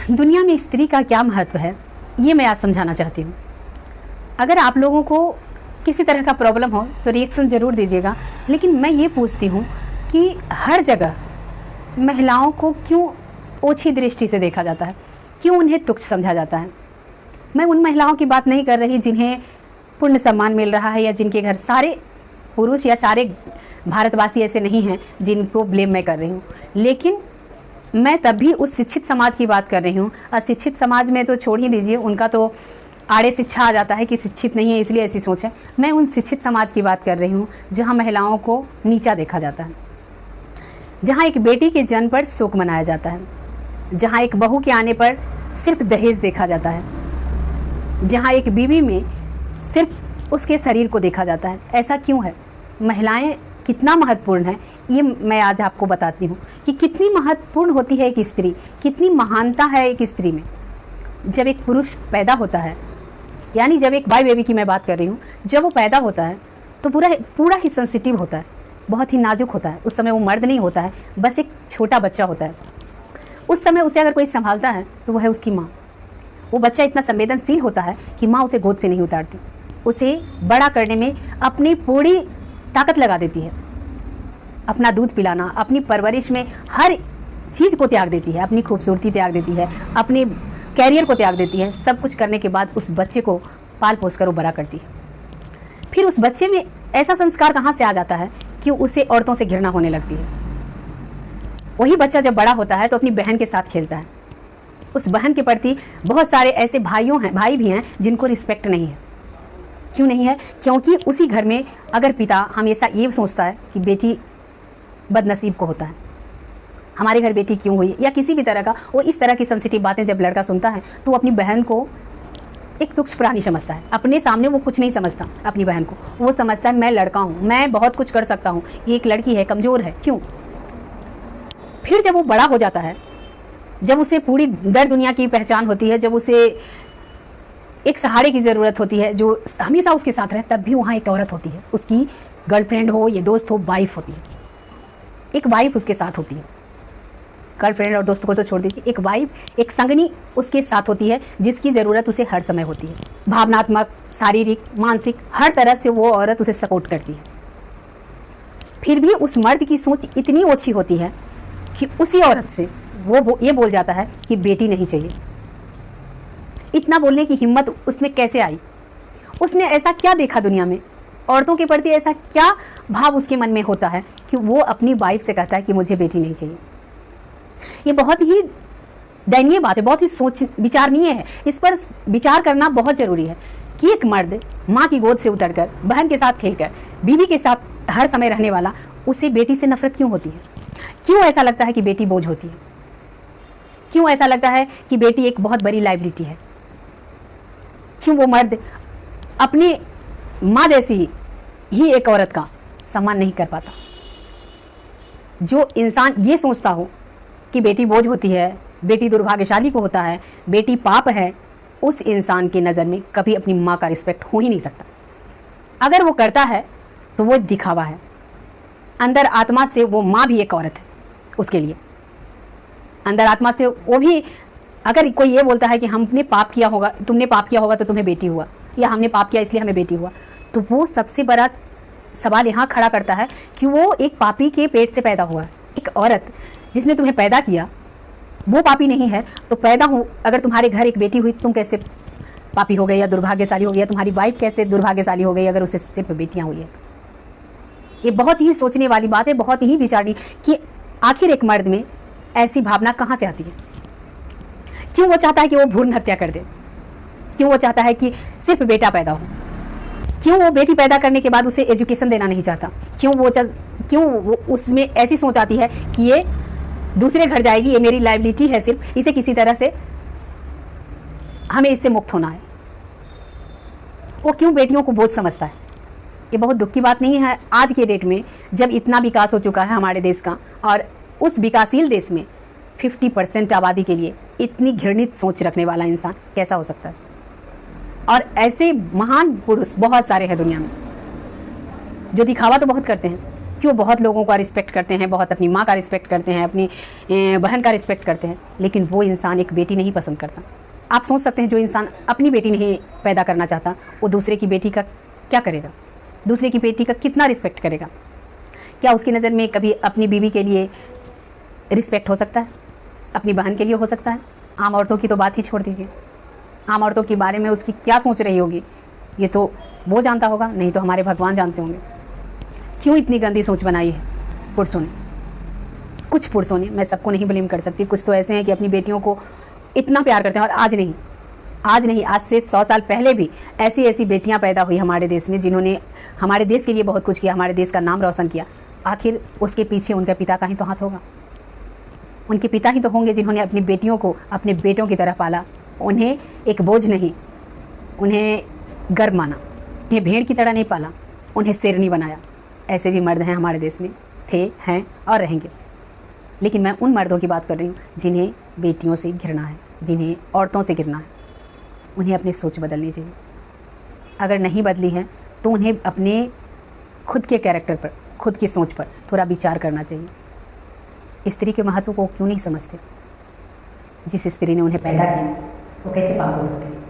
दुनिया में स्त्री का क्या महत्व है, ये मैं आज समझाना चाहती हूँ। अगर आप लोगों को किसी तरह का प्रॉब्लम हो तो रिएक्शन ज़रूर दीजिएगा, लेकिन मैं ये पूछती हूँ कि हर जगह महिलाओं को क्यों ओछी दृष्टि से देखा जाता है, क्यों उन्हें तुच्छ समझा जाता है। मैं उन महिलाओं की बात नहीं कर रही जिन्हें पूर्ण सम्मान मिल रहा है, या जिनके घर सारे पुरुष या सारे भारतवासी ऐसे नहीं हैं जिनको ब्लेम मैं कर रही हूँ, लेकिन मैं तब भी उस शिक्षित समाज की बात कर रही हूँ। अशिक्षित समाज में तो छोड़ ही दीजिए, उनका तो आड़े शिक्षा आ जाता है कि शिक्षित नहीं है इसलिए ऐसी सोच है। मैं उन शिक्षित समाज की बात कर रही हूँ जहाँ महिलाओं को नीचा देखा जाता है, जहाँ एक बेटी के जन्म पर शोक मनाया जाता है, जहाँ एक बहू के आने पर सिर्फ दहेज देखा जाता है, जहाँ एक बीवी में सिर्फ उसके शरीर को देखा जाता है। ऐसा क्यों है? महिलाएं कितना महत्वपूर्ण है ये मैं आज आपको बताती हूँ कि कितनी महत्वपूर्ण होती है एक स्त्री, कितनी महानता है एक स्त्री में। जब एक पुरुष पैदा होता है, यानी जब एक बॉय बेबी की मैं बात कर रही हूँ, जब वो पैदा होता है तो पूरा ही सेंसिटिव होता है, बहुत ही नाजुक होता है। उस समय वो मर्द नहीं होता है, बस एक छोटा बच्चा होता है। उस समय उसे अगर कोई संभालता है तो वो है उसकी माँ। वो बच्चा इतना संवेदनशील होता है कि माँ उसे गोद से नहीं उतारती, उसे बड़ा करने में अपनी पूरी ताकत लगा देती है। अपना दूध पिलाना, अपनी परवरिश में हर चीज़ को त्याग देती है, अपनी खूबसूरती त्याग देती है, अपने कैरियर को त्याग देती है। सब कुछ करने के बाद उस बच्चे को पाल पोस कर वो बड़ा करती है। फिर उस बच्चे में ऐसा संस्कार कहाँ से आ जाता है कि उसे औरतों से घृणा होने लगती है। वही बच्चा जब बड़ा होता है तो अपनी बहन के साथ खेलता है। उस बहन के प्रति बहुत सारे ऐसे भाई भी हैं जिनको रिस्पेक्ट नहीं है। क्यों नहीं है? क्योंकि उसी घर में अगर पिता हमेशा ये सोचता है कि बेटी बदनसीब को होता है, हमारे घर बेटी क्यों हुई, या किसी भी तरह का वो इस तरह की सेंसिटिव बातें जब लड़का सुनता है तो वो अपनी बहन को एक तुच्छ प्राणी समझता है। अपने सामने वो कुछ नहीं समझता अपनी बहन को, वो समझता है मैं लड़का हूँ, मैं बहुत कुछ कर सकता हूँ, ये एक लड़की है, कमज़ोर है। क्यों? फिर जब वो बड़ा हो जाता है, जब उसे पूरी दर दुनिया की पहचान होती है, जब उसे एक सहारे की ज़रूरत होती है जो हमेशा उसके साथ रहे, तब भी वहाँ एक औरत होती है, उसकी गर्लफ्रेंड हो या दोस्त हो, वाइफ होती है। एक वाइफ उसके साथ होती है। गर्लफ्रेंड और दोस्तों को तो छोड़ दीजिए, एक वाइफ, एक संगनी उसके साथ होती है जिसकी ज़रूरत उसे हर समय होती है। भावनात्मक, शारीरिक, मानसिक, हर तरह से वो औरत उसे सपोर्ट करती है। फिर भी उस मर्द की सोच इतनी ओछी होती है कि उसी औरत से वो ये बोल जाता है कि बेटी नहीं चाहिए। इतना बोलने की हिम्मत उसमें कैसे आई? उसने ऐसा क्या देखा दुनिया में? औरतों के प्रति ऐसा क्या भाव उसके मन में होता है कि वो अपनी वाइफ से कहता है कि मुझे बेटी नहीं चाहिए? ये बहुत ही दयनीय बात है, बहुत ही सोच विचारणीय है। इस पर विचार करना बहुत ज़रूरी है कि एक मर्द माँ की गोद से उतरकर, बहन के साथ खेलकर, बीवी के साथ हर समय रहने वाला, उसे बेटी से नफरत क्यों होती है? क्यों ऐसा लगता है कि बेटी बोझ होती है? क्यों ऐसा लगता है कि बेटी एक बहुत बड़ी लायबिलिटी है? क्यों वो मर्द अपनी माँ जैसी ही एक औरत का सम्मान नहीं कर पाता? जो इंसान ये सोचता हो कि बेटी बोझ होती है, बेटी दुर्भाग्यशाली को होता है, बेटी पाप है, उस इंसान की नज़र में कभी अपनी माँ का रिस्पेक्ट हो ही नहीं सकता। अगर वो करता है तो वो दिखावा है। अंदर आत्मा से वो माँ भी एक औरत है उसके लिए। अंदर आत्मा से वो भी, अगर कोई ये बोलता है कि हमने पाप किया होगा, तुमने पाप किया होगा तो तुम्हें बेटी हुआ, या हमने पाप किया इसलिए हमें बेटी हुआ, तो वो सबसे बड़ा सवाल यहाँ खड़ा करता है कि वो एक पापी के पेट से पैदा हुआ है। एक औरत जिसने तुम्हें पैदा किया वो पापी नहीं है, तो पैदा हो अगर तुम्हारे घर एक बेटी हुई, तुम कैसे पापी हो गई या दुर्भाग्यशाली हो गई, या तुम्हारी वाइफ कैसे दुर्भाग्यशाली हो गई अगर उसे सिर्फ बेटियाँ हुई है? ये बहुत ही सोचने वाली बात है, बहुत ही विचारनी कि आखिर एक मर्द में ऐसी भावना कहाँ से आती है? क्यों वो चाहता है कि वो भ्रूण हत्या कर दे? क्यों वो चाहता है कि सिर्फ बेटा पैदा हो? क्यों वो बेटी पैदा करने के बाद उसे एजुकेशन देना नहीं चाहता? क्यों वो उसमें ऐसी सोच आती है कि ये दूसरे घर जाएगी, ये मेरी लायबिलिटी है, सिर्फ इसे किसी तरह से हमें इससे मुक्त होना है? वो क्यों बेटियों को बोझ समझता है? ये बहुत दुख की बात नहीं है आज के डेट में, जब इतना विकास हो चुका है हमारे देश का, और उस विकासशील देश में 50% आबादी के लिए इतनी घृणित सोच रखने वाला इंसान कैसा हो सकता है? और ऐसे महान पुरुष बहुत सारे हैं दुनिया में जो दिखावा तो बहुत करते हैं, कि वो बहुत लोगों का रिस्पेक्ट करते हैं, बहुत अपनी माँ का रिस्पेक्ट करते हैं, अपनी बहन का रिस्पेक्ट करते हैं, लेकिन वो इंसान एक बेटी नहीं पसंद करता। आप सोच सकते हैं जो इंसान अपनी बेटी नहीं पैदा करना चाहता वो दूसरे की बेटी का क्या करेगा, दूसरे की बेटी का कितना रिस्पेक्ट करेगा। क्या उसकी नज़र में कभी अपनी बीवी के लिए रिस्पेक्ट हो सकता है, अपनी बहन के लिए हो सकता है? आम औरतों की तो बात ही छोड़ दीजिए, आम औरतों के बारे में उसकी क्या सोच रही होगी ये तो वो जानता होगा, नहीं तो हमारे भगवान जानते होंगे। क्यों इतनी गंदी सोच बनाई है पुरुषों ने, कुछ पुरुषों ने, मैं सबको नहीं ब्लेम कर सकती, कुछ तो ऐसे हैं कि अपनी बेटियों को इतना प्यार करते हैं। और आज नहीं, आज से 100 साल पहले भी ऐसी ऐसी बेटियां पैदा हुई हमारे देश में जिन्होंने हमारे देश के लिए बहुत कुछ किया, हमारे देश का नाम रोशन किया। आखिर उसके पीछे उनके पिता का ही तो हाथ होगा, उनके पिता ही तो होंगे जिन्होंने अपनी बेटियों को अपने बेटों की तरह पाला, उन्हें एक बोझ नहीं, उन्हें गर्व माना, उन्हें भेड़ की तरह नहीं पाला, उन्हें शेरनी बनाया। ऐसे भी मर्द हैं हमारे देश में, थे, हैं और रहेंगे। लेकिन मैं उन मर्दों की बात कर रही हूँ जिन्हें बेटियों से घृणा है, जिन्हें औरतों से घृणा है। उन्हें अपनी सोच बदलनी चाहिए। अगर नहीं बदली है तो उन्हें अपने खुद के कैरेक्टर पर, खुद की सोच पर थोड़ा विचार करना चाहिए। स्त्री के महत्व को क्यों नहीं समझते? जिस स्त्री ने उन्हें पैदा किया वो कैसे पाप हो सकते हैं?